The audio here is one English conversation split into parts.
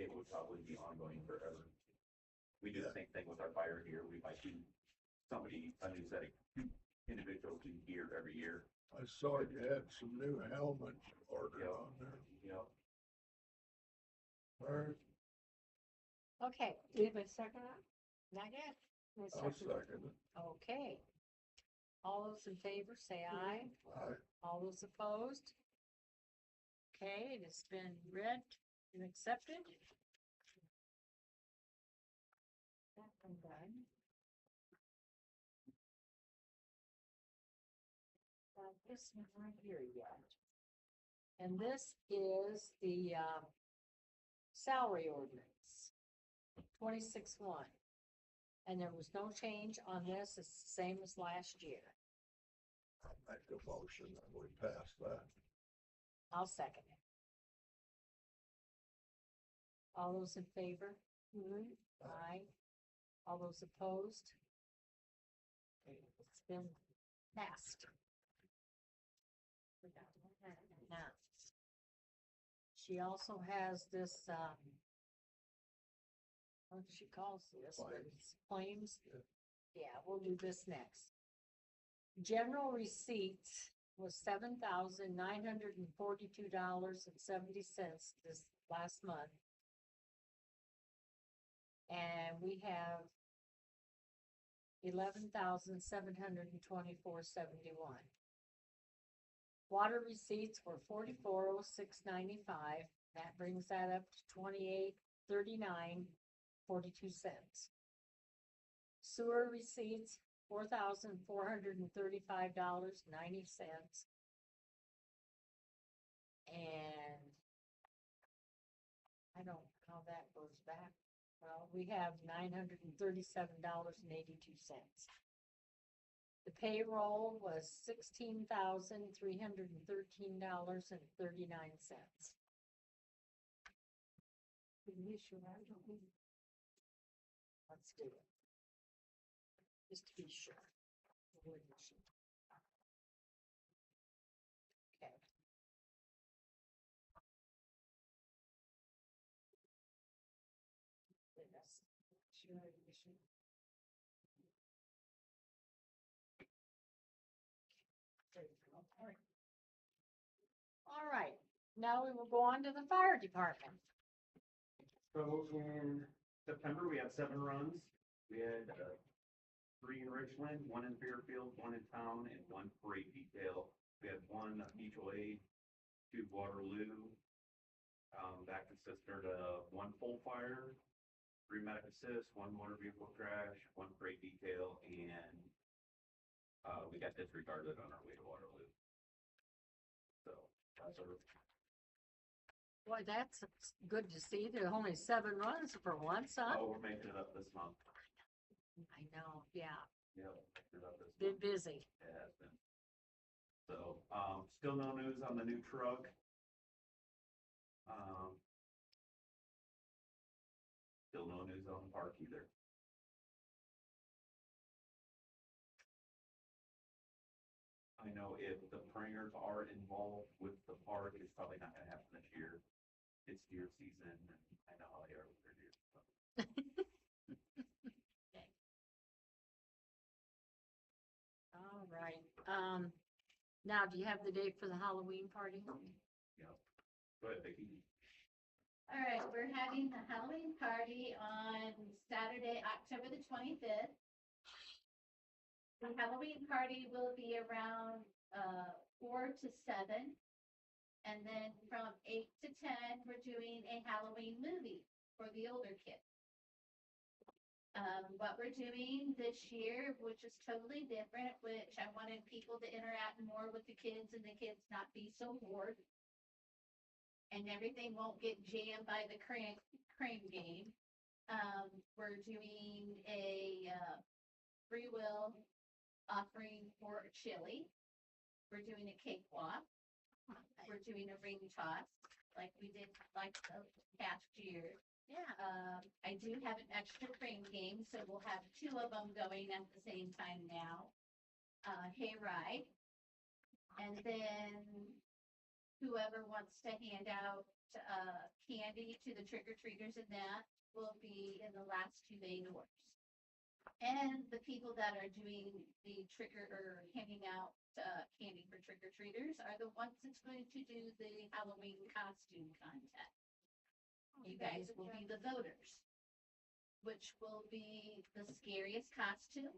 it would probably be ongoing forever. We do the same thing with our fire gear. We might do a new set of individuals do gear every year. I saw you had some new helmets ordered Yep. on there. Yep. All right, Okay, we have a second on? Not yet. No I'll second. second it. Okay. All those in favor, say aye. Aye. All those opposed? Okay, it has been read and accepted. That one done. This one right here yet. And this is the salary ordinance, 26-1. And there was no change on this, it's the same as last year. I'll make a motion that we pass that. I'll second it. All those in favor? Aye. All those opposed? It's been passed. Now, she also has this, what she calls this, Claims. claims. Yeah. Yeah, we'll do this next. General receipts was $7,942.70 this last month. And we have $11,724.71. Water receipts were $44,06.95. That brings that up to $28.39.42. Sewer receipts, $4,435.90. And I don't know how that goes back. Well, we have $937.82. The payroll was $16,313.39. Let's do it. Just to be sure. Okay. All right, now we will go on to the fire department. So in September, we had 7 runs. We had 3 in Richland, 1 in Fairfield, 1 in town, and 1 parade detail. We had 1 mutual aid, 2 Waterloo. That consisted of 1 full fire, 3 medic assist, 1 motor vehicle crash, 1 parade detail, and we got disregarded on our way to Waterloo. So that's our. Boy, that's good to see. There are only 7 runs for once, huh? Oh, we're making it up this month. I know, yeah, Yep, making it up this been month. busy. It has been. So, still no news on the new truck. Still no news on the park either. I know if the Pringers are involved with the park, it's probably not gonna happen this year. It's deer season, and I know how they are with their deer. So. Okay. All right, now, do you have the date for the Halloween party? Yeah. Go ahead, Vicki. All right, we're having the Halloween party on Saturday, October the 25th. The Halloween party will be around 4 to 7. And then from 8 to 10, we're doing a Halloween movie for the older kids. What we're doing this year, which is totally different, which I wanted people to interact more with the kids and the kids not be so bored. And everything won't get jammed by the crane game. We're doing a free will offering for a chili. We're doing a cakewalk. We're doing a ring toss like we did like the past year. Yeah. I do have an extra crane game, so we'll have 2 of them going at the same time now. Hayride. And then whoever wants to hand out candy to the trick or treaters, and that will be in the last 2 bay doors. And the people that are doing the or handing out candy for trick or treaters are the ones that's going to do the Halloween costume contest. You guys will be the voters, which will be the scariest costume,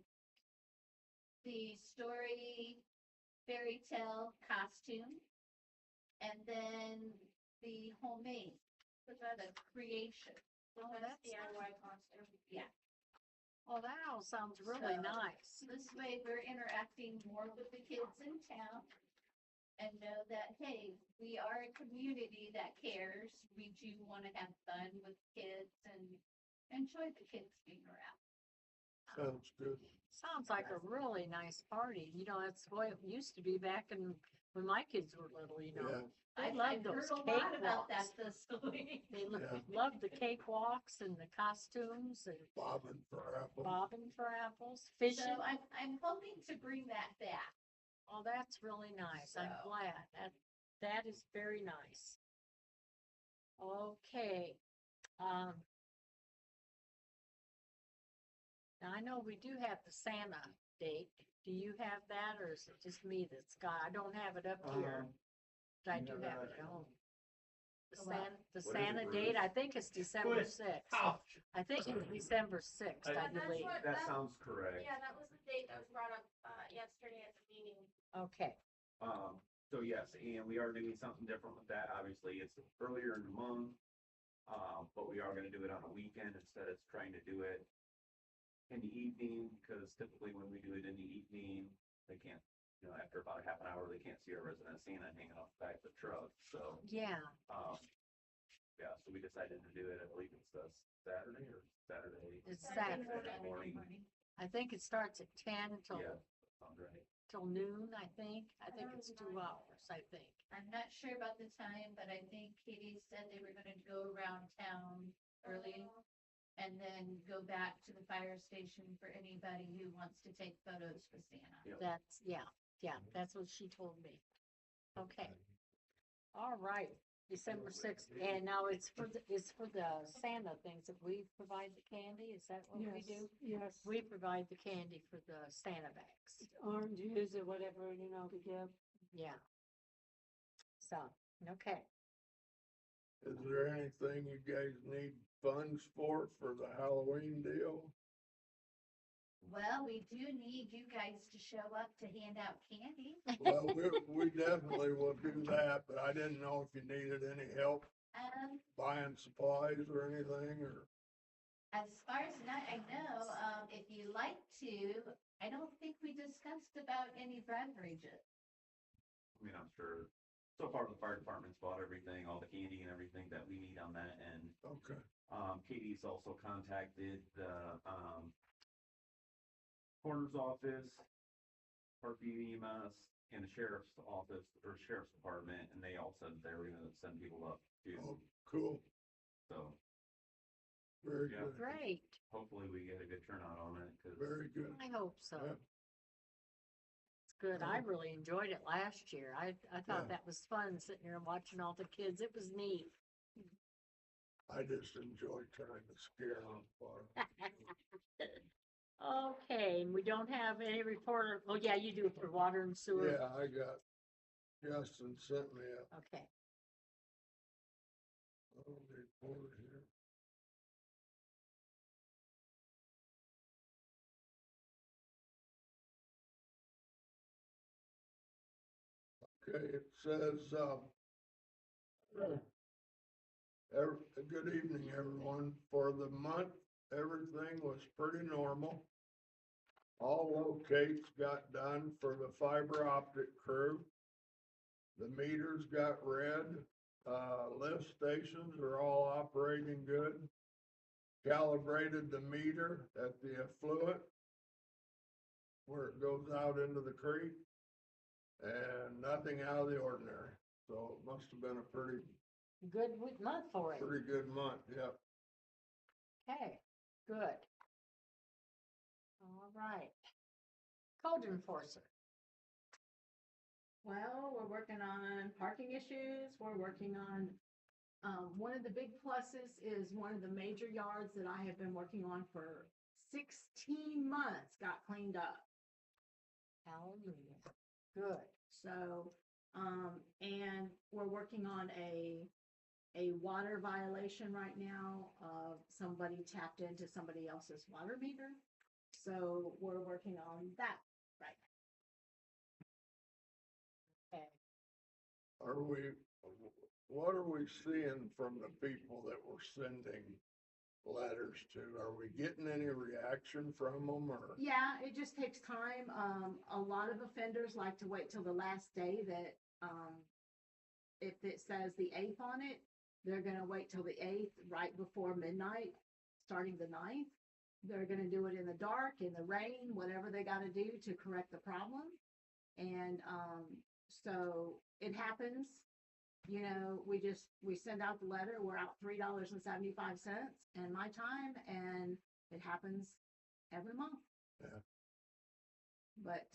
the story fairy tale costume, and then the homemade, the creation. Oh, that's, DIY costume. Yeah. oh, that all sounds really So- nice. This way we're interacting more with the kids in town and know that, hey, we are a community that cares. We do want to have fun with kids and enjoy the kids being around. Sounds good. Sounds like a really nice party. You know, that's the way it used to be back when my kids were little, you know. Yeah, I I've love those heard a lot about cakewalks. that this week. They Yeah. love the cakewalks and the costumes and bobbing for apples. bobbing for apples, So fishing. I'm hoping to bring that back. Oh, that's really nice. I'm So- glad. That is very nice. Okay. Now I know we do have the Santa date. Do you have that or is it just me that's got, I don't have it up here. But I do no, have it no. at home. The The what? Santa, the What is it, Santa date, Bruce? I think it's December What? sixth. Ouch. I think it's December sixth, I I- believe. That sounds correct. Yeah, that was the date that was brought up, yesterday at the meeting. Okay, So yes, and we are doing something different with that. Obviously, it's earlier in the month. But we are gonna do it on a weekend instead of trying to do it in the evening, because typically when we do it in the evening, they can't, after about a half an hour, they can't see our resident Santa hanging off the back of the truck, so, yeah, yeah, so we decided to do it, I believe it's Saturday or Saturday. it's Saturday Saturday. morning. I think it starts at 10 till, Yeah, sounds right. till noon, I think. I think it's 2 hours, I think. I'm not sure about the time, but I think Katie said they were gonna go around town early and then go back to the fire station for anybody who wants to take photos with Santa. Yep. That's, yeah, that's what she told me. Okay. All right, December 6th. And now it's for the Santa things that we provide the candy. Is that what we do? Yes, We provide the candy for the Santa bags. oranges or whatever, to give. Yeah. So, okay. Is there anything you guys need funds for the Halloween deal? Well, we do need you guys to show up to hand out candy. Well, we definitely will do that, but I didn't know if you needed any help buying supplies or anything, or, As far as I know, if you like to, I don't think we discussed about any beverages. I mean, I'm sure, so far the fire department's bought everything, all the candy and everything that we need on that end. okay, Katie's also contacted the, coroner's office, Parkview EMS, and the sheriff's office, or sheriff's department, and they all said they were gonna send people up too, oh, cool, so very Yeah. good, Great. hopefully we get a good turnout on it, cause. very good. I hope so. Yeah. It's good. I really enjoyed it last year. I thought Yeah. that was fun sitting here and watching all the kids. It was neat. I just enjoy trying to scare them. Okay, and we don't have any reporter. Oh, yeah, you do for water and sewer. Yeah, I got, Justin sent me a Okay. report here. Okay, it says, good evening, everyone. For the month, everything was pretty normal. All locates got done for the fiber optic crew. The meters got read. Lift stations are all operating good. Calibrated the meter at the effluent where it goes out into the creek. And nothing out of the ordinary. So it must have been a pretty Month for it. pretty good month, yeah. Okay, good. All right. Code enforcer. Well, we're working on parking issues, we're working on, One of the big pluses is one of the major yards that I have been working on for 16 months got cleaned up. Hallelujah. Good. So, and we're working on a water violation right now of somebody tapped into somebody else's water meter. So we're working on that right Okay. Are we, what are we seeing from the people that we're sending letters to? Are we getting any reaction from them or? Yeah, it just takes time. A lot of offenders like to wait till the last day that, if it says the 8th on it, they're gonna wait till the 8th, right before midnight, starting the 9th. They're gonna do it in the dark, in the rain, whatever they gotta do to correct the problem. And, so it happens, you know, we send out the letter, we're out $3.75 and my time, and it happens every month. Yeah. But,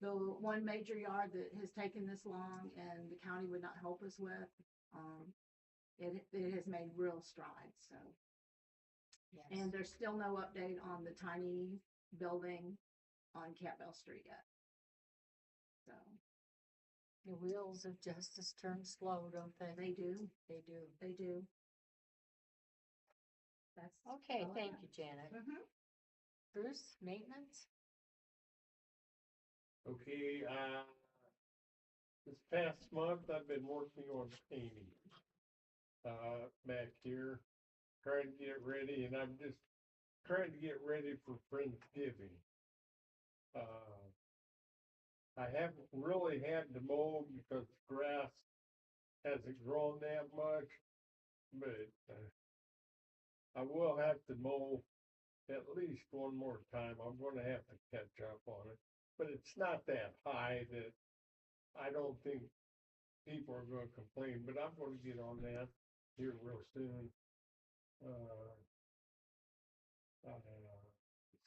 the one major yard that has taken this long and the county would not help us with, it has made real strides, so. Yes. And there's still no update on the tiny building on Campbell Street yet. So, The wheels of justice turn slow, don't they? they do, They do. they do. That's. Okay, all I thank got. you, Janet. Mhm. Bruce, maintenance? Okay, this past month, I've been working on painting. Back here, trying to get ready, and I'm just trying to get ready for Friendsgiving. I haven't really had to mow because grass hasn't grown that much, but, I will have to mow at least one more time. I'm gonna have to catch up on it. But it's not that high that I don't think people are gonna complain, but I'm gonna get on that here real soon.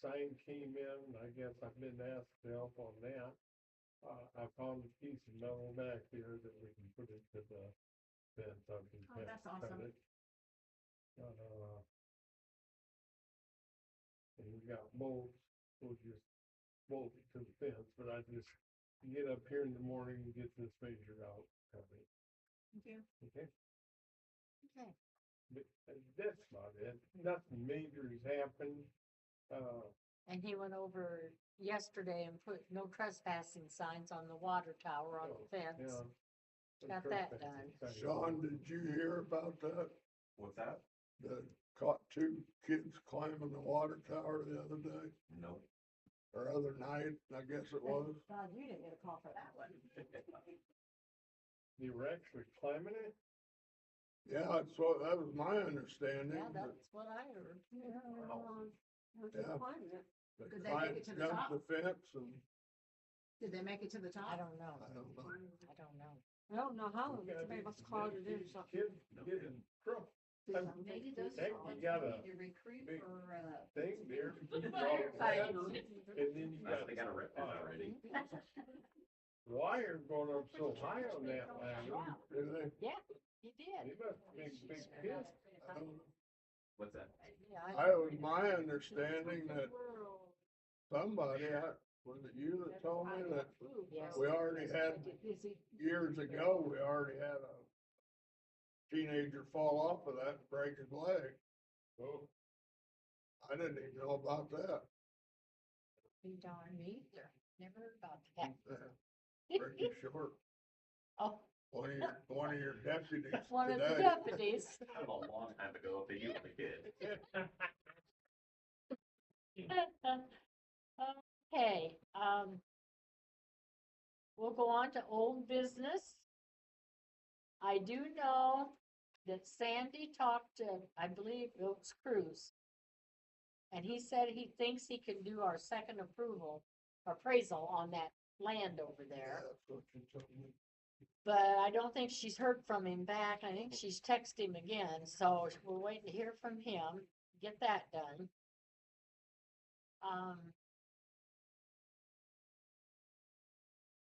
Sign came in, I guess I've been asked to help on that. I found a piece of metal back here that we can put into the fence. Oh, that's awesome. And we got bolts, we'll just bolt it to the fence, but I just get up here in the morning and get this measured out. Okay. Okay, Okay. but that's about it. Nothing major has happened. And he went over yesterday and put no trespassing signs on the water tower on the fence. Yeah. Got that done. Sean, did you hear about that? What's that? Caught two kids climbing the water tower the other day, Nope. or other night, I guess it was. God, you didn't get a call for that one. You were actually climbing it? Yeah, that was my understanding. Yeah, but that's what I heard. Yeah. they Did they make it to the jumped top? the fence and, Did they make it to the top? I don't know. I don't know. I don't know. I don't know how, somebody must have called it in something. Kid, get in trouble. Maybe those Heck, are you ones got we a need to recruit big for, thing there. Firefighting. And then you got, They got a rip already. wire going up so high on that ladder. Did they? Yeah, he did. They must be big kids. I don't know. What's that? Yeah, It was my understanding that somebody, was it you that told me that Yes. we already had, years ago, we already had a teenager fall off of that and break his leg. Oh, I didn't even know about that. Be darn me either. Never heard about that. Pretty short. Oh, One of your deputies one of the today. deputies. That was a long time ago, if you were a kid. Okay, we'll go on to old business. I do know that Sandy talked to, I believe it was Cruz. And he said he thinks he can do our second appraisal on that land over Yeah, there. that's what you told me. But I don't think she's heard from him back. I think she's texted him again, so we're waiting to hear from him, get that done.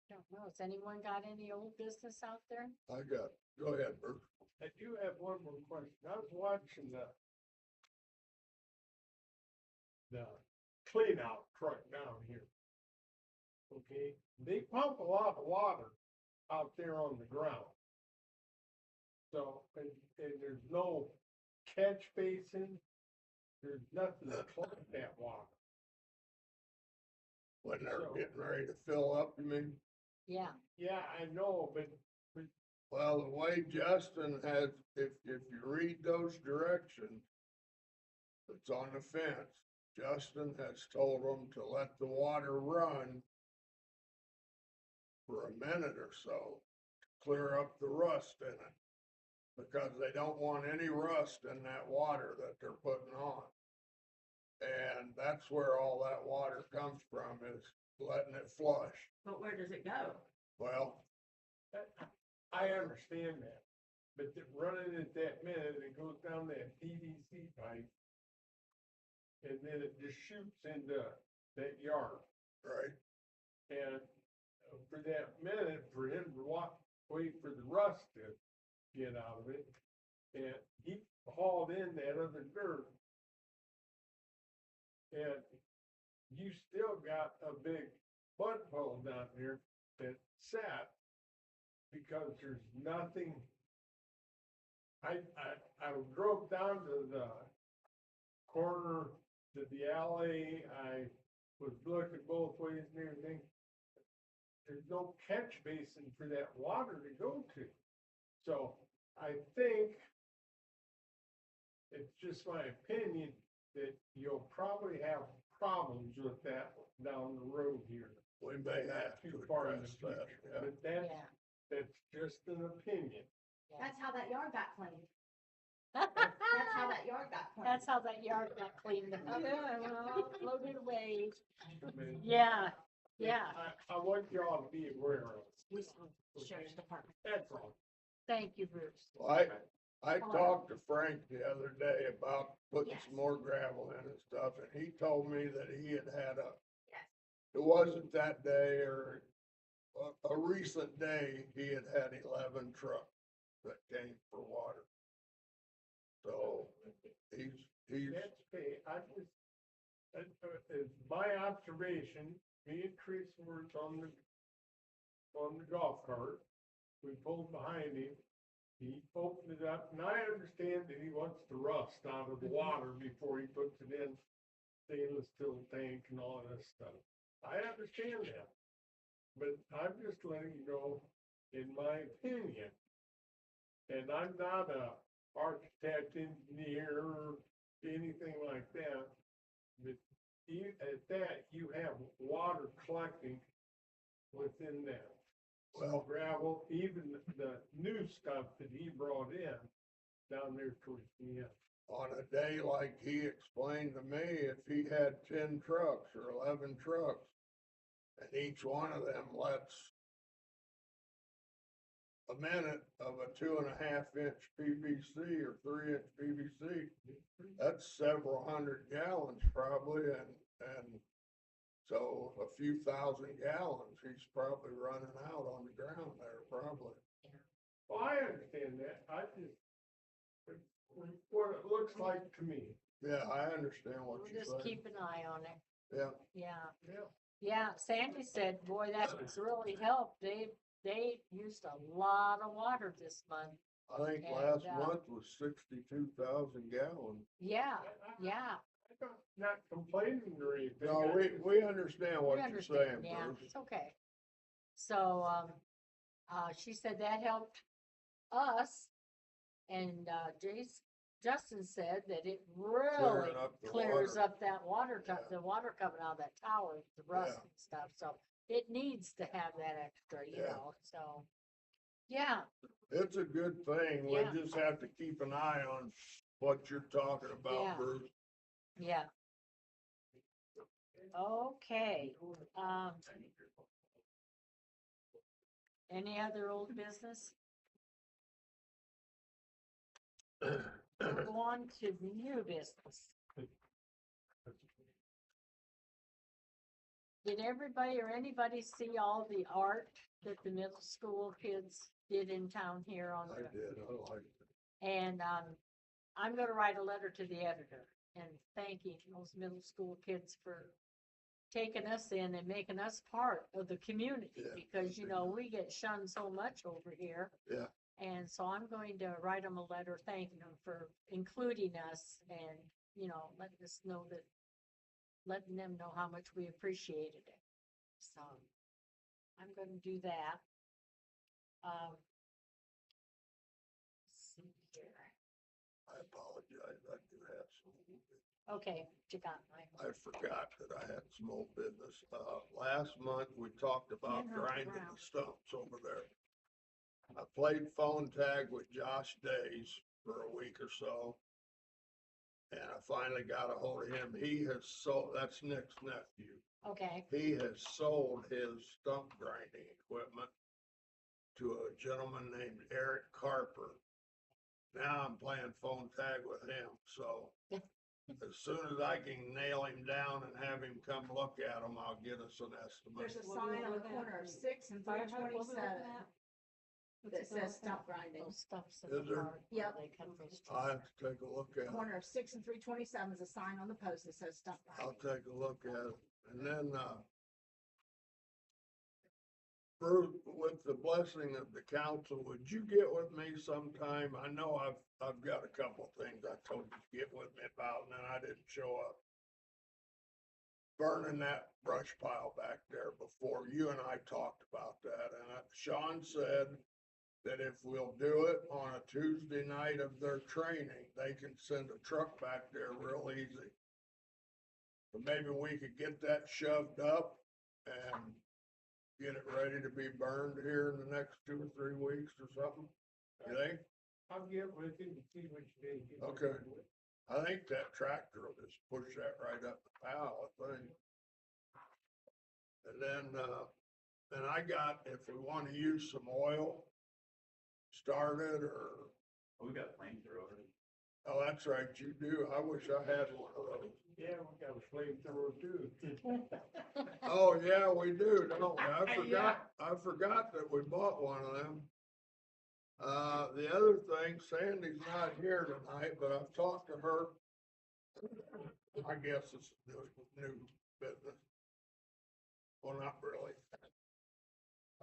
Don't well, has anyone got any old business out there? Go ahead, Bruce. I do have one more question. I was watching the clean out truck down here. Okay, they pump a lot of water out there on the ground. So, and there's no catch basin, there's nothing to collect that water. When they're So- getting ready to fill up, you mean? Yeah, Yeah, I know, but Well, the way Justin has, if you read those directions, it's on the fence, Justin has told them to let the water run for a minute or so, to clear up the rust in it. Because they don't want any rust in that water that they're putting on. And that's where all that water comes from, is letting it flush. But where does it go? Well, I understand that. But running at that minute, it goes down that PVC pipe. And then it just shoots into that yard. right, And for that minute, for him to wait for the rust to get out of it, and he hauled in that other dirt. And you still got a big mud puddle down there that sat because there's nothing. I drove down to the corner to the alley, I was looking both ways and everything. There's no catch basin for that water to go to. So I think it's just my opinion that you'll probably have problems with that down the road here. we may have Too to far in the address that, future, yeah. but that's, yeah. that's just an opinion. That's how that yard got cleaned. That's That's how that yard got cleaned. That's how that yard got cleaned up. Yeah, well, Floated away. I mean, Yeah, yeah. I want y'all to be aware of it. We saw the Sheriff's Department. That's all. Thank you, Bruce. Well, I talked to Frank the other day about putting Yes. some more gravel in and stuff, and he told me that he had Yes. it wasn't that day or a recent day, he had 11 trucks that came for water. So he's, That's okay, I just, it's my observation, me and Chris were on the golf cart. We pulled behind him, he opened it up, and I understand that he wants the rust out of the water before he puts it in stainless steel tank and all of this stuff. I understand that, but I'm just letting you know, in my opinion, and I'm not a architect, engineer, or anything like that, but at that, you have water collecting within that. well, Gravel, even the new stuff that he brought in down there towards the end. on a day like he explained to me, if he had 10 trucks or 11 trucks, and each one of them lets a minute of a 2.5-inch PVC or 3-inch PVC, that's several hundred gallons probably, and so a few thousand gallons, he's probably running out on the ground there, probably. Well, I understand that, I just, what it looks like to me. Yeah, I understand what We'll you're just saying. keep an eye on it. Yeah, Yeah, Yeah. yeah. Sandy said, boy, that's really helped. They used a lot of water this month. I think And, last month was 62,000 gallons. Yeah, yeah. I'm not complaining or anything. No, we understand We what you're understand, saying, yeah, Bruce. it's okay. So, she said that helped us. And, Justin said that it really Clearing up the clears water. up that water, Yeah. the water coming out of that tower, the rust Yeah. and stuff, so it needs to have that extra, you Yeah. know, so. Yeah, It's a good thing. We Yeah. just have to keep an eye on what you're talking Yeah. about, Bruce. yeah. Okay, any other old business? We'll go on to new business. did everybody or anybody see all the art that the middle school kids did in town here on I the? did, I liked it. And, I'm gonna write a letter to the editor and thanking those middle school kids for taking us in and making us part of the community, Yeah, because, you know, we get shunned so much over here. Yeah. And so I'm going to write them a letter thanking them for including us and, you know, letting us know that, letting them know how much we appreciated it. So I'm gonna do that. Let's see here. I apologize, I do have some. Okay, you got mine. I forgot that I had some old business. Last month, we talked about Can't hurt the grinding the ground. stumps over there. I played phone tag with Josh Days for a week or so. And I finally got a hold of him. He has sold, that's Nick's nephew. Okay, He has sold his stump grinding equipment to a gentleman named Eric Carper. Now I'm playing phone tag with him, so as soon as I can nail him down and have him come look at him, I'll get us an estimate. There's a What do you sign on want the with corner of that? 6 and Fire hydrant, what we looking 327 at? What's that it called? says stump grinding. those stuffs in Is the there? park. where Yep. They cut those I trees. have to take a look at it. Corner of 6 and 327 is a sign on the post that says stump I'll grinding. take a look at it. And then, Bruce, with the blessing of the council, would you get with me sometime? I know I've got a couple things I told you to get with me about, and then I didn't show up. Burning that brush pile back there before, you and I talked about that, and Sean said that if we'll do it on a Tuesday night of their training, they can send a truck back there real easy. But maybe we could get that shoved up and get it ready to be burned here in the next 2 or 3 weeks or something. You think? I'll get with you and see what you do. Okay. I think that tractor will just push that right up the pile, I think. And then I got, if we wanna use some oil, started or, We got a flamethrower. oh, that's right, you do. I wish I had one of those. Yeah, we got a flamethrower too. Oh, yeah, we do, don't we? I forgot that we bought one of them. The other thing, Sandy's not here tonight, but I've talked to her. I guess it's new business. Well, not really.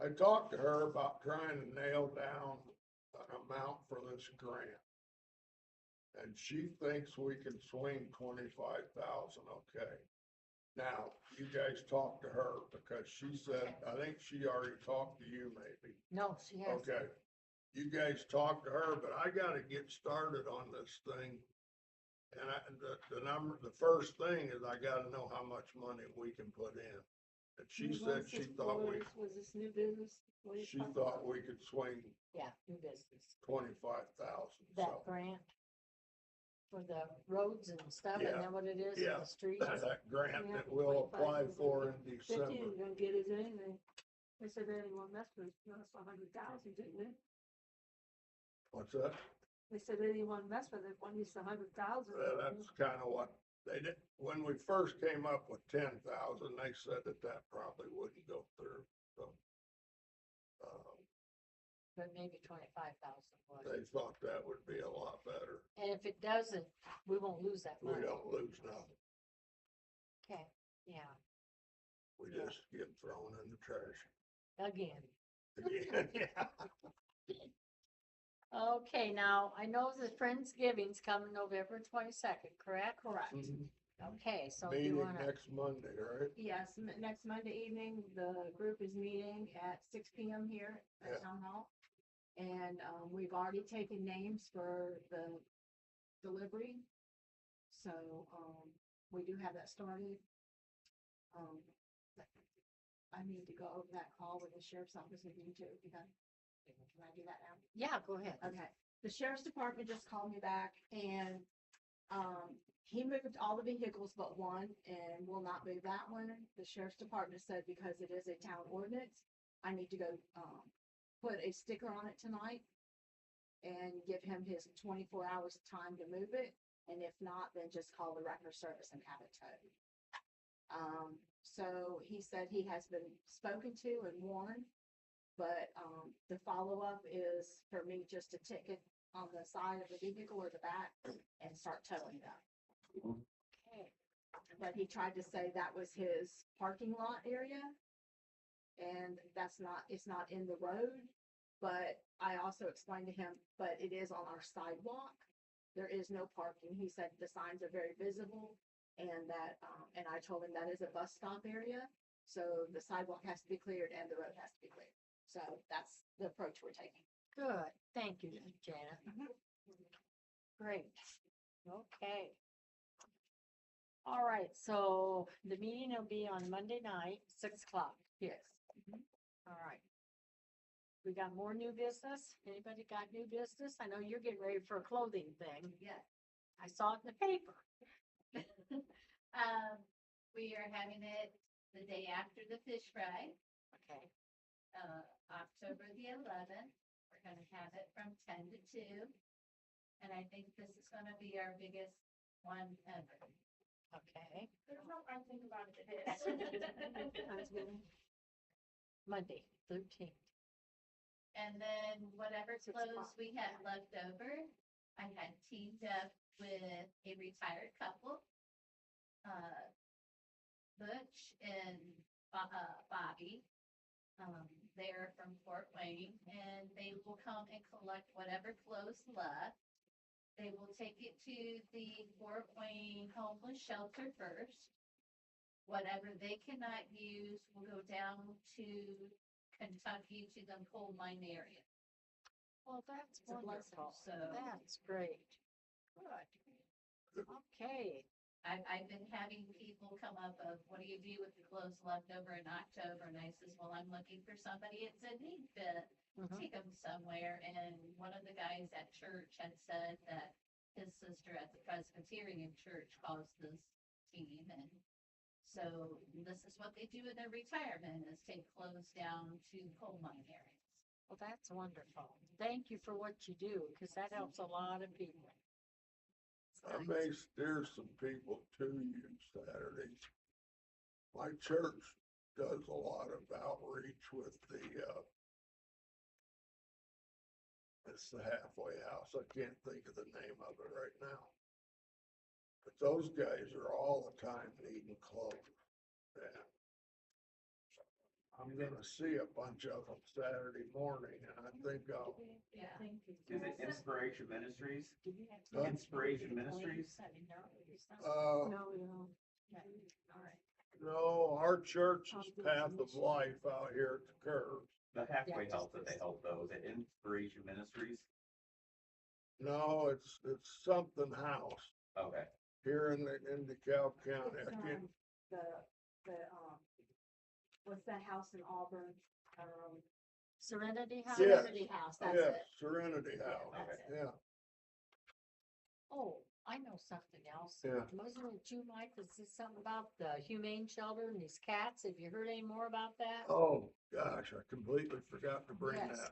I talked to her about trying to nail down an amount for this grant. And she thinks we can swing 25,000, okay? Now, you guys talked to her because she said, I think she already talked to you maybe. No, she has. Okay, you guys talked to her, but I gotta get started on this thing. And the first thing is I gotta know how much money we can put in. And she said she thought Was this new business? What are you she talking thought about? we could swing Yeah, new business. 25,000, That so. grant for the roads and stuff, Yeah, and then what it is, yeah. in the streets. That grant Yeah, that we'll apply 25,000. for in 50 December. ain't gonna get us anything. They said they didn't want to mess with us for 100,000, didn't they? What's that? They said they didn't want to mess with it, when it's 100,000. That's kind of what they did, when we first came up with 10,000, they said that probably wouldn't go through, so. But maybe 25,000 They was. thought that would be a lot better. And if it doesn't, we won't lose that We money. don't lose nothing, Okay, yeah, we Yeah. just get thrown in the trash. again. Yeah. Okay, now, I know the Friendsgiving's coming November 22nd, correct? Correct. Okay, so do you Meeting wanna, next Monday, right? Yes, next Monday evening, the group is meeting at 6 PM here Yeah. at Town Hall. And, we've already taken names for the delivery. So, we do have that started. I need to go over that call with the sheriff's office with you too, if you can. Can I do that now? yeah, go ahead. Okay, the sheriff's department just called me back and, he moved all the vehicles but one and will not move that one. The sheriff's department said because it is a town ordinance, I need to go, put a sticker on it tonight and give him his 24 hours of time to move it. And if not, then just call the wrecker service and have it towed. So he said he has been spoken to and warned, but, the follow-up is for me just to ticket on the side of the vehicle or the back and start towing them. Okay. But he tried to say that was his parking lot area. And that's not, it's not in the road, but I also explained to him, but it is on our sidewalk. There is no parking. He said the signs are very visible and that, and I told him that is a bus stop area. So the sidewalk has to be cleared and the road has to be cleared. So that's the approach we're taking. Good, thank you, Janet. Great, okay. All right, so the meeting will be on Monday night, 6 o'clock. Yes. All right. We got more new business? Anybody got new business? I know you're getting ready for a clothing thing. Yeah. I saw it in the paper. We are having it the day after the fish fry, Okay, October the 11th. We're gonna have it from 10 to 2. And I think this is gonna be our biggest one ever. okay. There's no fun thing about it, it is. Monday, 13th. And then whatever 6 clothes o'clock. we had left over, I had teamed up with a retired couple. Butch and Bobby. They're from Fort Wayne and they will come and collect whatever clothes left. They will take it to the Fort Wayne homeless shelter first. Whatever they cannot use will go down to Kentucky to the coal mine area. Well, that's It's a blessing, wonderful. so- That's great. Good. Okay, I've been having people come up of, what do you do with the clothes left over in October? And I says, well, I'm looking for somebody at Sydney to Mhm. take them somewhere. And one of the guys at church had said that his sister at the Presbyterian church calls this team. And so this is what they do in their retirement, is take clothes down to coal mine areas. well, that's wonderful. Thank you for what you do, because that helps a lot of people. I may steer some people to you Saturday. My church does a lot of outreach with it's the halfway house. I can't think of the name of it right now. But those guys are all the time needing clothes. Yeah. I'm gonna see a bunch of them Saturday morning and I think I'll, Yeah. Is it Inspiration Ministries? Huh? Inspiration Ministries? uh, No, no. All right. no, our church is Path of Life out here at the curve. The halfway Yeah, help just that they help those at Inspiration Ministries? No, it's something house Okay. here in DeKalb County. I can't, What's that house in Auburn? Serenity House? Yeah. Serenity House, that's yeah, it. Serenity House, that's it. yeah. Oh, I know something else. Yeah. Wasn't it you, Mike, that said something about the humane shelter and these cats? Have you heard any more about that? Oh, gosh, I completely forgot to bring Yes. that.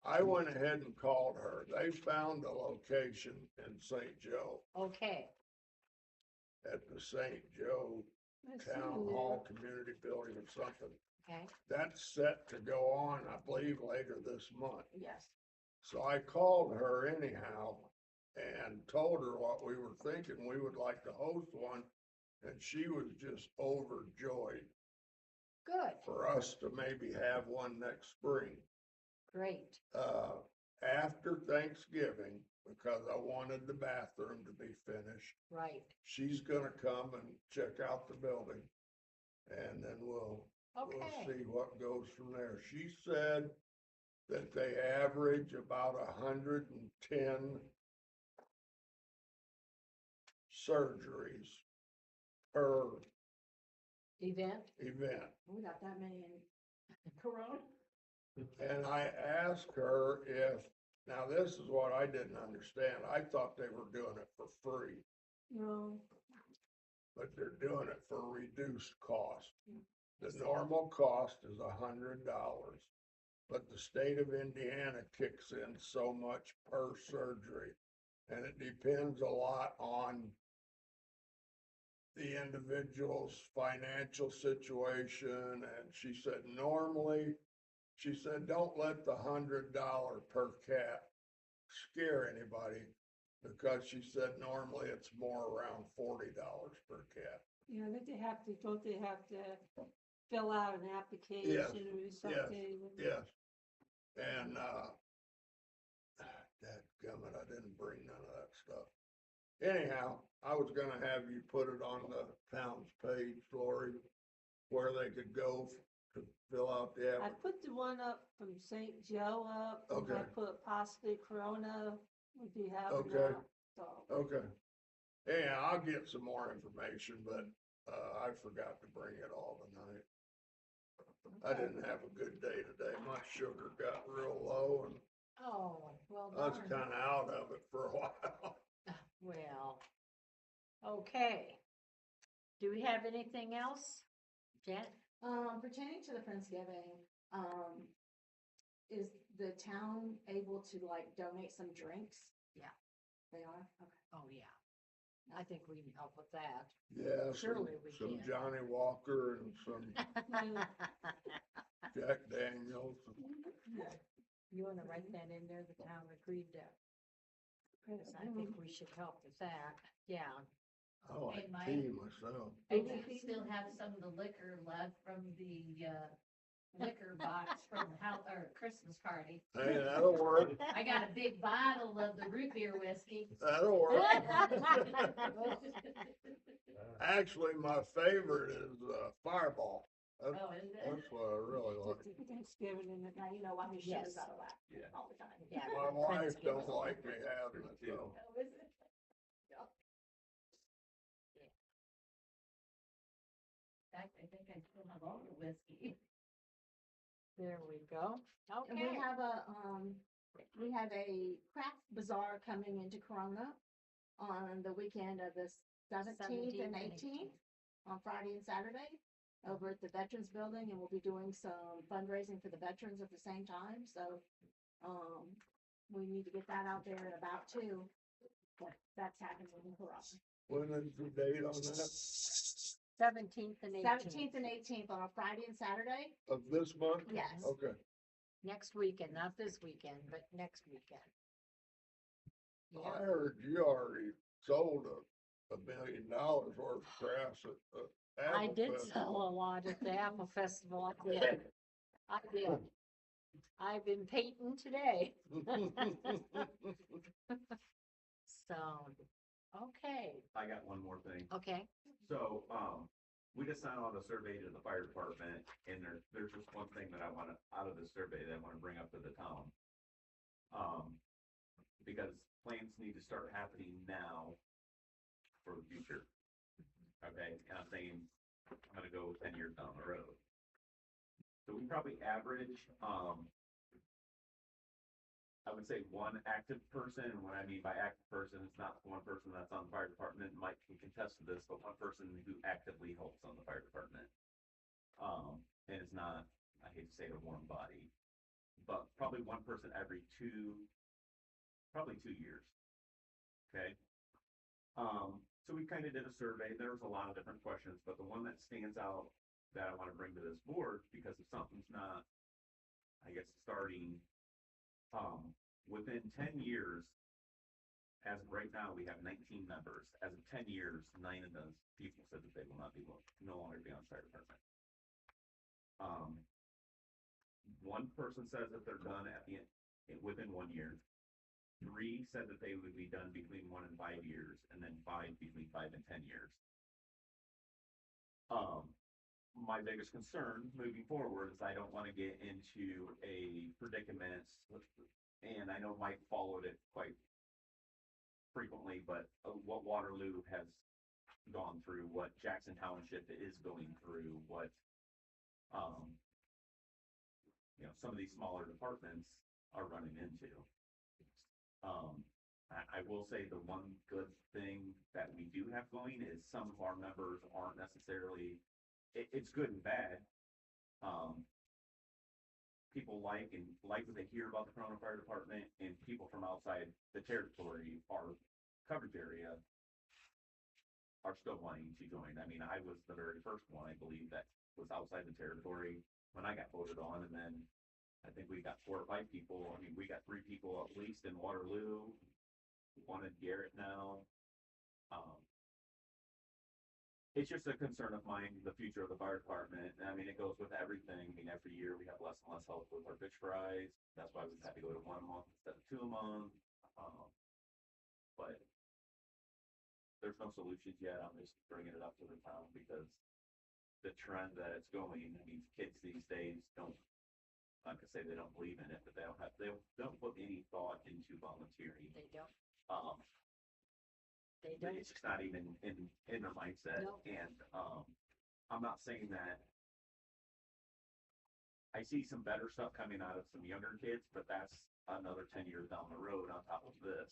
I went ahead and called her. They found a location in St. Joe Okay, at the St. Joe Town Hall Community Building or something. okay, That's set to go on, I believe, later this month. Yes. So I called her anyhow and told her what we were thinking. We would like to host one. And she was just overjoyed good, for us to maybe have one next spring. great. After Thanksgiving, because I wanted the bathroom to be finished, Right, she's gonna come and check out the building. And then we'll okay, see what goes from there. She said that they average about 110 surgeries per event, event. We got that many in Corona? And I asked her if, now this is what I didn't understand. I thought they were doing it for free, No. but they're doing it for reduced cost. The normal cost is $100, but the state of Indiana kicks in so much per surgery. And it depends a lot on the individual's financial situation, and she said normally, she said, don't let the $100 per cat scare anybody, because she said normally it's more around $40 per cat. You know, that they have to, don't they have to fill out an application or something? Yes, and, dadgummit, I didn't bring none of that stuff. Anyhow, I was gonna have you put it on the town's page, Lori, where they could go to fill out the I app. put the one up from St. Joe up, and I Okay. put possibly Corona would be having Okay. that, so. Okay. Yeah, I'll get some more information, but, I forgot to bring it all tonight. I didn't have a good day today. My sugar got real low and Oh, well I was darn. kinda out of it for a while. Well, okay. Do we have anything else? Jen? Pertaining to the Friendsgiving, is the town able to like donate some drinks? Yeah. They are? Okay. Oh, yeah. I think we can help with that. Yeah, some, Surely we some can. Johnny Walker and some Jack Daniels. You wanna write that in there, the town agreed to, 'cause I think we should help with that, yeah. I like Hey, Mike. tea myself. And we still have some of the liquor left from the, liquor box from the house, or Christmas party. Hey, that'll work. I got a big bottle of the root beer whiskey. That'll work. Actually, my favorite is Fireball. That's, Oh, is it? that's what I really like. Thanksgiving and it. Now you know why his shit is Yes. out of whack Yeah. all the time. Yeah. My wife Friendsgiving. don't like me having it, so. Oh, is it? In fact, I think I still have all the whiskey. There we go. And Okay. we have a craft bazaar coming into Corona on the weekend of the 17th and 18th, on Friday and Saturday, over at the Veterans Building, and we'll be doing some fundraising for the veterans at the same time, so, we need to get that out there and about too. But that's happening in Corona. When is the date on that? 17th and 18th. 17th and 18th on a Friday and Saturday, Of this month? yes. Okay. Next weekend, not this weekend, but next weekend. I Yeah, heard you already sold $1 million worth of crafts at the I Apple did Festival. sell a lot at the Apple Festival. I did. I did. I've been painting today. So, okay, I got one more thing. okay. So, we just sent out a survey to the fire department, and there's just one thing that I wanna, out of the survey that I wanna bring up to the town. Because plans need to start happening now for the future. Okay, and I'm saying, I'm gonna go 10 years down the road. So we probably average, I would say one active person, and what I mean by active person, it's not one person that's on the fire department, Mike can contest to this, but one person who actively helps on the fire department. And it's not, I hate to say it, a warm body, but probably one person every probably 2 years. Okay? So we kind of did a survey, there was a lot of different questions, but the one that stands out that I want to bring to this board, because if something's not, I guess, starting, within 10 years, as of right now, we have 19 members. As of 10 years, 9 of those people said that they will not be, no longer be on the fire department. One person says that they're done at the end, within 1 year. 3 said that they would be done between 1 and 5 years, and then 5 between 5 and 10 years. My biggest concern moving forward is I don't want to get into a predicament, and I know Mike followed it quite frequently, but what Waterloo has gone through, what Jackson Township is going through, what, some of these smaller departments are running into. I will say the one good thing that we do have going is some of our members aren't necessarily, it's good and bad. People like what they hear about the Corona Fire Department, and people from outside the territory, our coverage area, are still wanting to join. I mean, I was the very first one, I believe, that was outside the territory when I got voted on, and then I think we got 4 or 5 people. I mean, we got 3 people at least in Waterloo, one in Garrett now. Um, it's just a concern of mine, the future of the fire department. I mean, it goes with everything. I mean, every year we have less and less help with our fish fries. That's why we've had to go to 1 a month instead of 2 a month. But there's no solutions yet. I'm just bringing it up to the town because the trend that it's going, I mean, kids these days don't, like I say, they don't believe in it, but they don't put any thought into volunteering. They don't, Um, they don't. it's just not even in their mindset. No. And, I'm not saying that I see some better stuff coming out of some younger kids, but that's another 10 years down the road on top of this.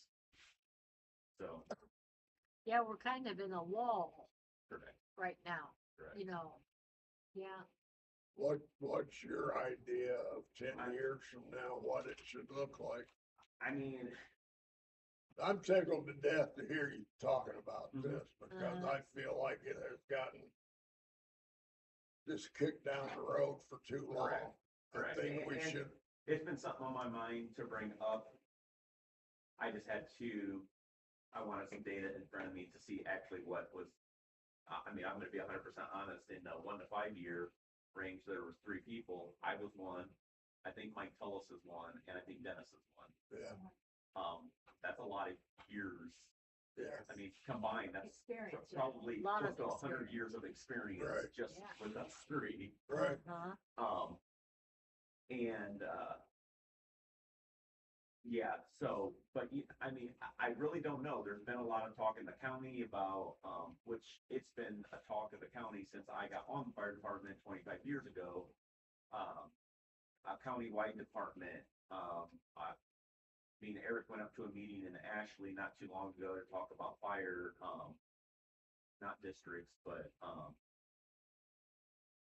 So, Yeah, we're kind of in a lull correct, right now, correct. you know, yeah. What's your idea of 10 years from now, what it should look like? I mean, I'm tickled to death to hear you talking about Mhm. this because I feel like it has gotten just kicked down the road for too long. Correct, I correct. think we And- should, it's been something on my mind to bring up. I just had I wanted some data in front of me to see actually what was, I mean, I'm gonna be 100% honest, in the 1 to 5 year range, there was 3 people. I was one, I think Mike Tullis is one, and I think Dennis is one. yeah, That's a lot of years. yeah, I mean, combined, that's Experience, yeah. probably Lot of close to 100 experience. years of experience Right. just Yeah. with us 3. right, Uh-huh. And, yeah, so, but I mean, I really don't know. There's been a lot of talk in the county about, which it's been a talk of the county since I got on the fire department 25 years ago. A countywide department, I mean, Eric went up to a meeting in Ashley not too long ago to talk about fire, not districts, but,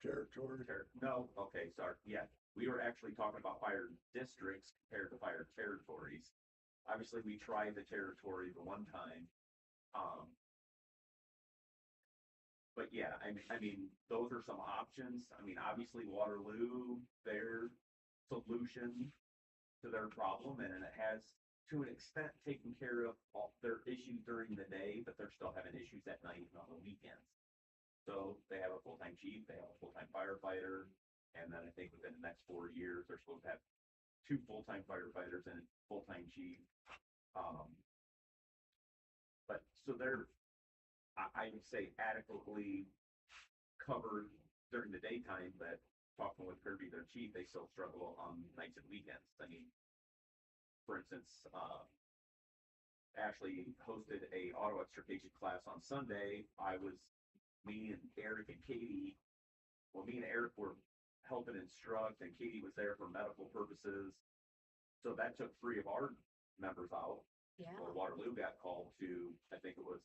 territory. no, okay, sorry, yeah, we were actually talking about fire districts compared to fire territories. Obviously, we tried the territory the one time. But yeah, I mean, those are some options. I mean, obviously Waterloo, their solution to their problem, and it has to an extent taken care of all their issues during the day, but they're still having issues at night and on the weekends. So they have a full-time chief, they have a full-time firefighter, and then I think within the next 4 years, they're supposed to have 2 full-time firefighters and a full-time chief. But so they're, I would say adequately covered during the daytime, but talking with Kirby, their chief, they still struggle on nights and weekends. I mean, for instance, Ashley hosted a auto extrication class on Sunday. Me and Eric and Katie, well, me and Eric were helping instruct, and Katie was there for medical purposes. So that took 3 of our members out. Yeah, Well, Waterloo got called to, I think it was,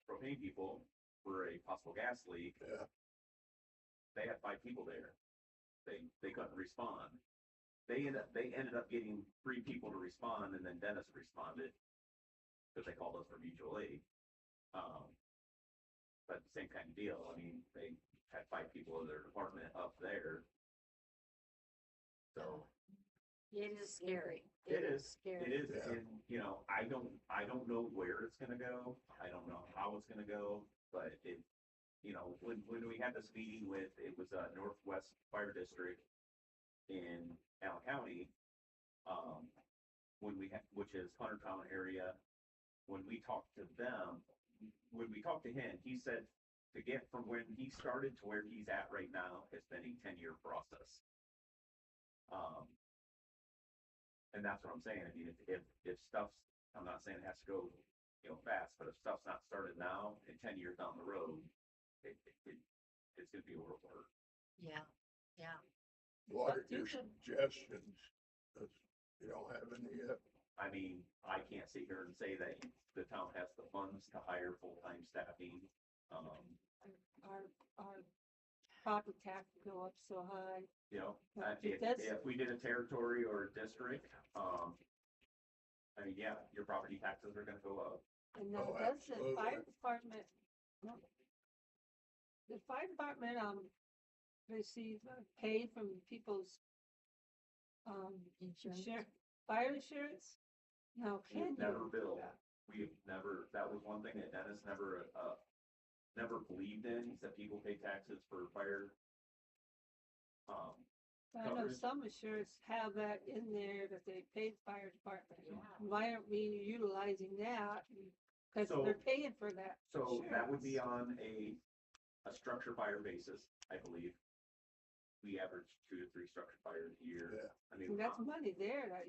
propane people for a possible gas leak. Yeah, They had 5 people there. They couldn't respond. They ended up getting 3 people to respond, and then Dennis responded because they called us for mutual aid. But same kind of deal. I mean, they had 5 people in their department up there. So it is scary. it is Scary. Yeah. and you know, I don't know where it's gonna go. I don't know how it's gonna go, but it, you know, when we had this meeting with, it was a Northwest Fire District in Allen County, which is Huntertown area, when we talked to him, he said to get from when he started to where he's at right now, it's been a 10-year process. And that's what I'm saying. I mean, if stuff's, I'm not saying it has to go, you know, fast, but if stuff's not started now, in 10 years down the road, it's gonna be a world of hurt. Yeah, yeah. what are But you your could- suggestions? 'Cause you don't have any yet. I mean, I can't sit here and say that the town has the funds to hire full-time staffing. Our property tax go up so high. You know, If that's- if we did a territory or a district, I mean, yeah, your property taxes are gonna go up. And now Oh, does the fire absolutely. department The fire department, receive, paid from people's, Insurance. fire insurance? No, can We've you? never billed. We've never, that was one thing that Dennis never believed in. He said people pay taxes for fire. I know coverage. some insurance have that in there that they pay the fire department. Yeah. Why aren't we utilizing that? Cause So- they're paying for that. So that would be insurance. on a structure fire basis, I believe. We average 2 to 3 structure fires a year. Yeah. I mean, And that's money there that,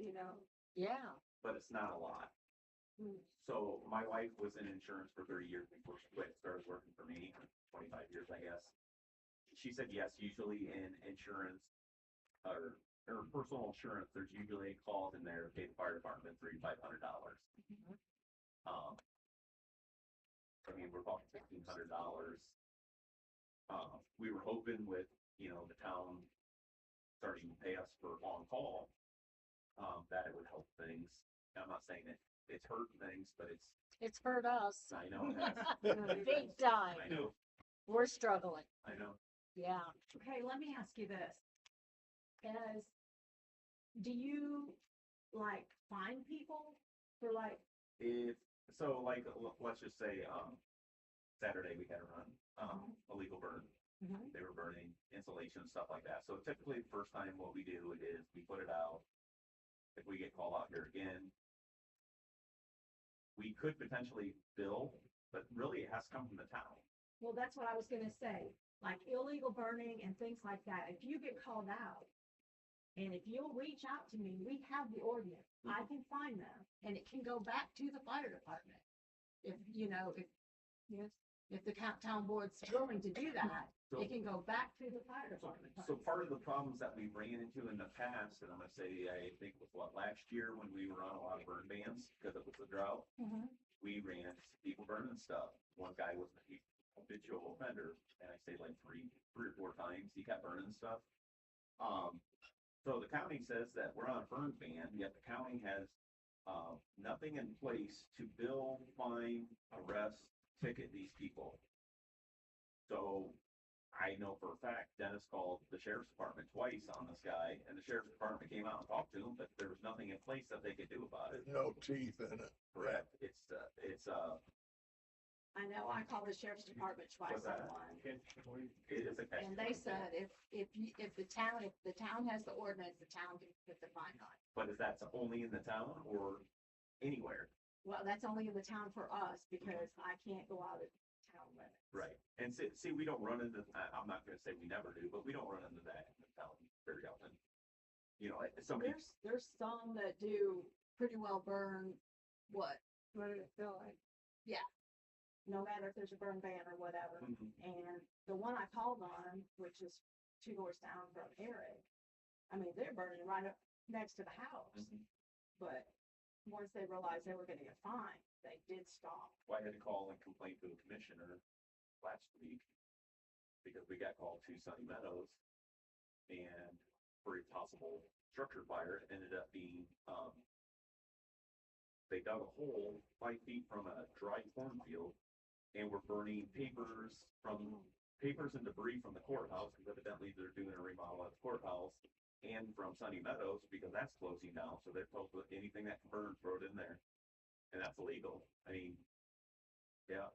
Yeah. but it's not a lot. Hmm. So my wife was in insurance for 30 years before she quit, started working for me, 25 years, I guess. She said, yes, usually in insurance or personal insurance, there's usually a clause in there to pay the fire department $3,500. I mean, we're talking $1,500. We were hoping with, the town starting to pay us for on call, that it would help things. I'm not saying that it's hurt things, but It's hurt us. I know, that's- Big time. I know, We're struggling. I know. Yeah. Okay, let me ask you this. Do you like find people for like, Let's just say, Saturday we had a run, illegal burn. Mhm. They were burning insulation and stuff like that. So typically the first time what we do is we put it out. If we get called out here again, we could potentially bill, but really it has to come from the town. well, that's what I was gonna say, like illegal burning and things like that. If you get called out, and if you'll reach out to me, we have the ordinance. I can find them, and it can go back to the fire department. If, Yes. if the town board's willing to do that, So- it can go back to the fire So, department. so part of the problems that we ran into in the past, and I'm gonna say, I think was last year when we were on a lot of burn bans, because it was a drought, Mhm. we ran into people burning stuff. One guy was a habitual offender, and I say like three or 4 times, he kept burning stuff. So the county says that we're on a burn ban, yet the county has, nothing in place to bill, fine, arrest, ticket these people. So I know for a fact Dennis called the sheriff's department twice on this guy, and the sheriff's department came out and talked to him, but there was nothing in place that they could do about it. There's no teeth in it. Correct. I know, I called the sheriff's department twice What's that? on one. It is a catch. And they said if the town has the ordinance, the town can put the fine on it. But is that only in the town or anywhere? Well, that's only in the town for us because I can't go out of town limits. Right. And see, we don't run into, I'm not gonna say we never do, but we don't run into that in the town very often. Somebody, There's some that do pretty well burn what, What did it feel like? no matter if there's a burn ban or whatever. Mhm. And the one I called on, which is 2 doors down from Eric, I mean, they're burning right up next to the house. Mhm. But once they realized they were gonna get fined, they did stop. I had to call and complain to the commissioner last week because we got called to Sunny Meadows and for a possible structure fire, it ended up being, they dug a hole 5 feet from a dry cornfield and were burning papers and debris from the courthouse, because evidently they're doing a remodel at the courthouse, and from Sunny Meadows, because that's closing down, so they're told that anything that can burn, throw it in there. And that's illegal. I mean, yeah.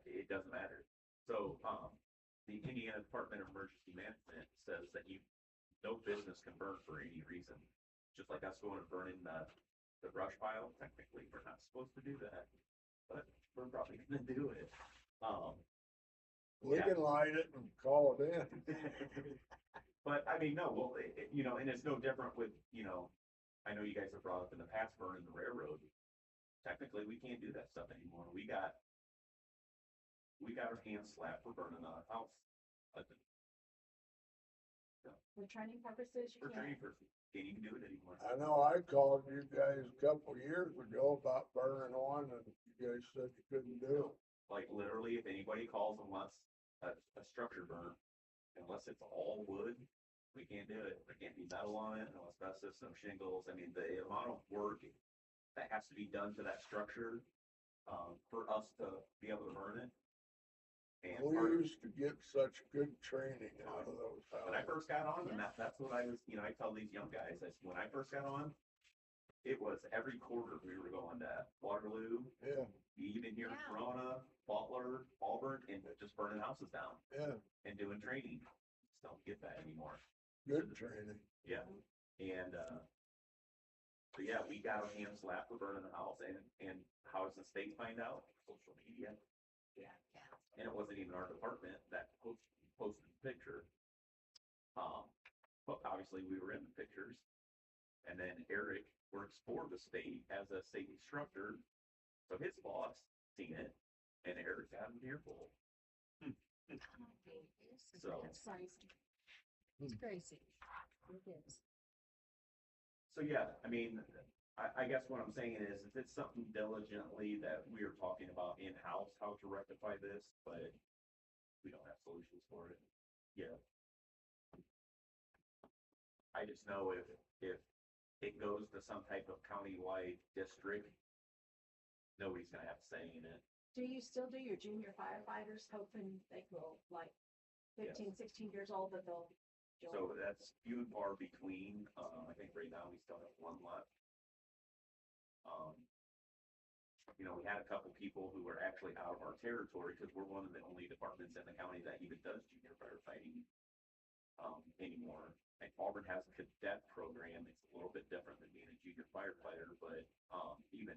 It doesn't matter. So, the Indiana Department of Emergency Management says that no business can burn for any reason. Just like us going and burning the brush pile, technically, we're not supposed to do that, but we're probably gonna do it. We Yeah. can light it and call it in. But I mean, no, well, and it's no different with, I know you guys have brought up in the past burning the railroad. Technically, we can't do that stuff anymore. We got our hands slapped for burning a house. For training purposes, you For training can't. purposes, can't even do it anymore. I know I called you guys a couple years ago about burning one and you guys said you couldn't do it. Like literally, if anybody calls and wants a structure burn, unless it's all wood, we can't do it. There can't be metal on it, no asbestos, no shingles. I mean, the amount of work that has to be done to that structure for us to be able to burn it. And We part of- used to get such good training out of those when I houses. first got on, and that's what I was, I tell these young guys, I said, when I first got on, it was every quarter we were going to Waterloo, Yeah, even here in Yeah. Corona, Butler, Auburn, and just burning houses down yeah, and doing training. Just don't get that anymore. good training. Yeah, and, but yeah, we got our hands slapped for burning the house, and how does the state find out? Social media. Yeah. And it wasn't even our department that posted the picture. But obviously we were in the pictures. And then Eric works for the state as a state instructor, so his boss seen it, and Eric got an earful. So- It's crazy. It's crazy. It is. So yeah, I mean, I guess what I'm saying is it's something diligently that we are talking about in-house, how to rectify this, but we don't have solutions for it yet. I just know if it goes to some type of countywide district, nobody's gonna have a say in it. Do you still do your junior firefighters hoping they will, like, Yes. 15, 16 years old, that they'll join? So that's few and far between. I think right now we still have one left. We had a couple people who were actually out of our territory because we're one of the only departments in the county that even does junior firefighting anymore. And Auburn has a cadet program. It's a little bit different than being a junior firefighter, but even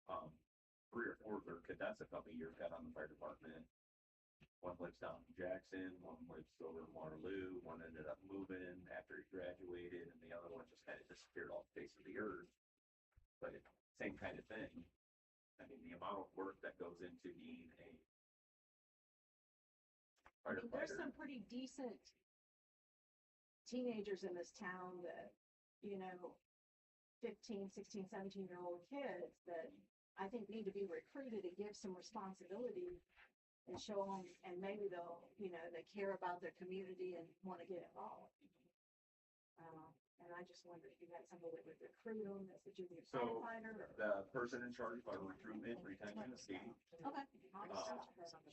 3 or 4 of their cadets a couple of years got on the fire department. One lives down in Jackson, one lives over in Waterloo, one ended up moving after he graduated, and the other one just kind of disappeared off the face of the earth. But same kind of thing. I mean, the amount of work that goes into being a I mean, there's firefighter. some pretty decent teenagers in this town that, 15, 16, 17-year-old kids that I think need to be recruited and give some responsibility and show them, and maybe they'll, they care about their community and want to get involved. And I just wondered if you had somebody that would recruit them as a junior So, firefighter or. The person in charge of our recruitment, retention is Katie. Okay.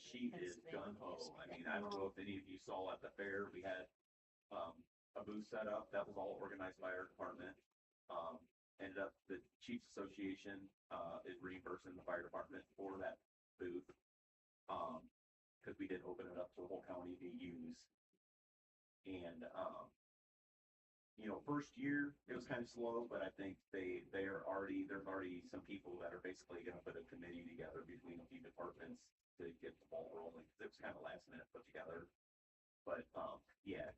She is gun ho. I mean, I don't know if any of you saw at the fair, we had, a booth set up that was all organized by our department. Ended up, the Chiefs Association, is reimbursing the fire department for that booth. Cause we did open it up to the whole county to use. And, first year, it was kind of slow, but I think there's already some people that are basically gonna put a committee together between a few departments to get the ball rolling. It was kind of last minute put together. But, yeah,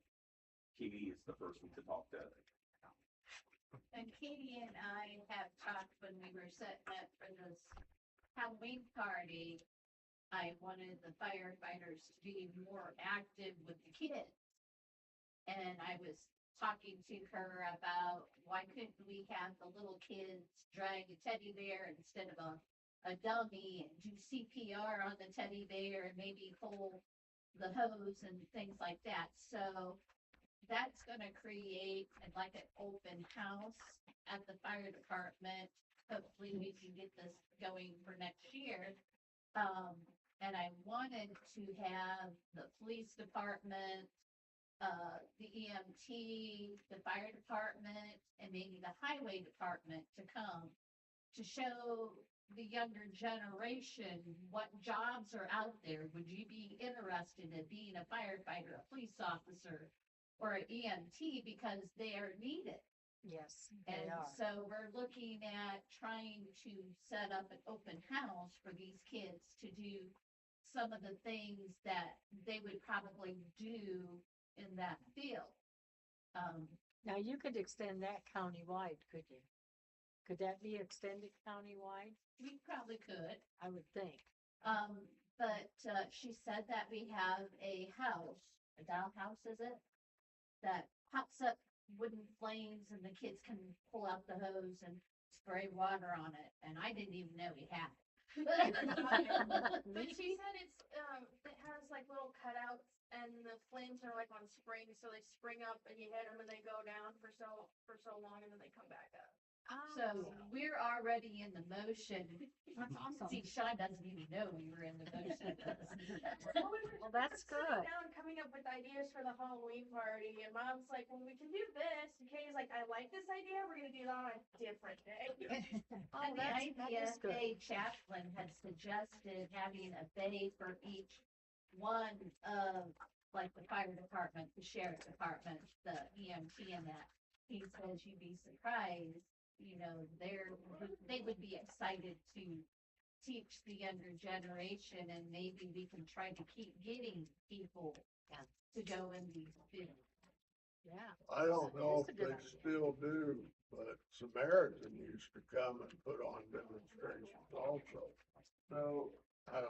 Katie is the person to talk to. And Katie and I have talked when we were setting up for this Halloween party. I wanted the firefighters to be more active with the kids. And I was talking to her about why couldn't we have the little kids drag a teddy bear instead of a dummy and do CPR on the teddy bear and maybe pull the hose and things like that. So that's gonna create like an open house at the fire department. Hopefully we can get this going for next year. And I wanted to have the police department, the EMT, the fire department, and maybe the highway department to come to show the younger generation what jobs are out there. Would you be interested in being a firefighter, a police officer, or an EMT, because they are needed? Yes, they And are. so we're looking at trying to set up an open house for these kids to do some of the things that they would probably do in that field. Now, you could extend that countywide, could you? Could that be extended countywide? We probably could. I would think. But she said that we have a house, a dollhouse, is it? That pops up wooden flames and the kids can pull out the hose and spray water on it. And I didn't even know we had it. But she said it has like little cutouts and the flames are like on springs, so they spring up and you hit them and they go down for so long and then they come back up. So we're already in the motion. That's awesome. See, Sean doesn't even know we were in the motion. Well, that's Sitting good. down coming up with ideas for the Halloween party, and Mom's like, well, we can do this, and Katie's like, I like this idea, we're gonna do that on a different day. Oh, And the that is good. IDFA chaplain had suggested having a bay for each one of, like, the fire department, the sheriff department, the EMT and that. He says you'd be surprised, you know, they would be excited to teach the younger generation, and maybe we can try to keep getting people to go in these fields. Yeah. I don't know That's a if good they idea. still do, but Samaritan used to come and put on demonstrations also. So I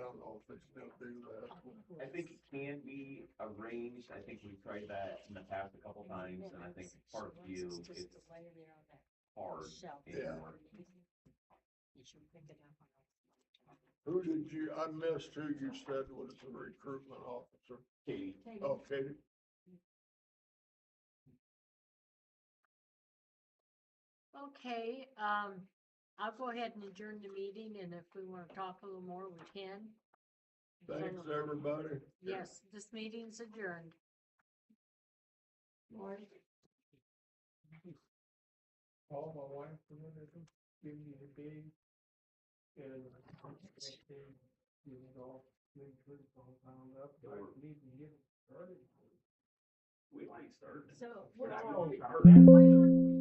don't know if they still do that. I think it can be arranged. I think we've tried that in the past a couple times, and I think part of you is hard Yeah. anymore. Who did you, I missed who you said was the recruitment officer. Katie, Oh, Katie? Okay, I'll go ahead and adjourn the meeting, and if we wanna talk a little more, we can. Thanks, So, everybody. yes, this meeting's adjourned. Call my wife for a minute, give me the big, and you know, make sure it's all bound up, I need to get it started. we might start. So, But I we're- don't-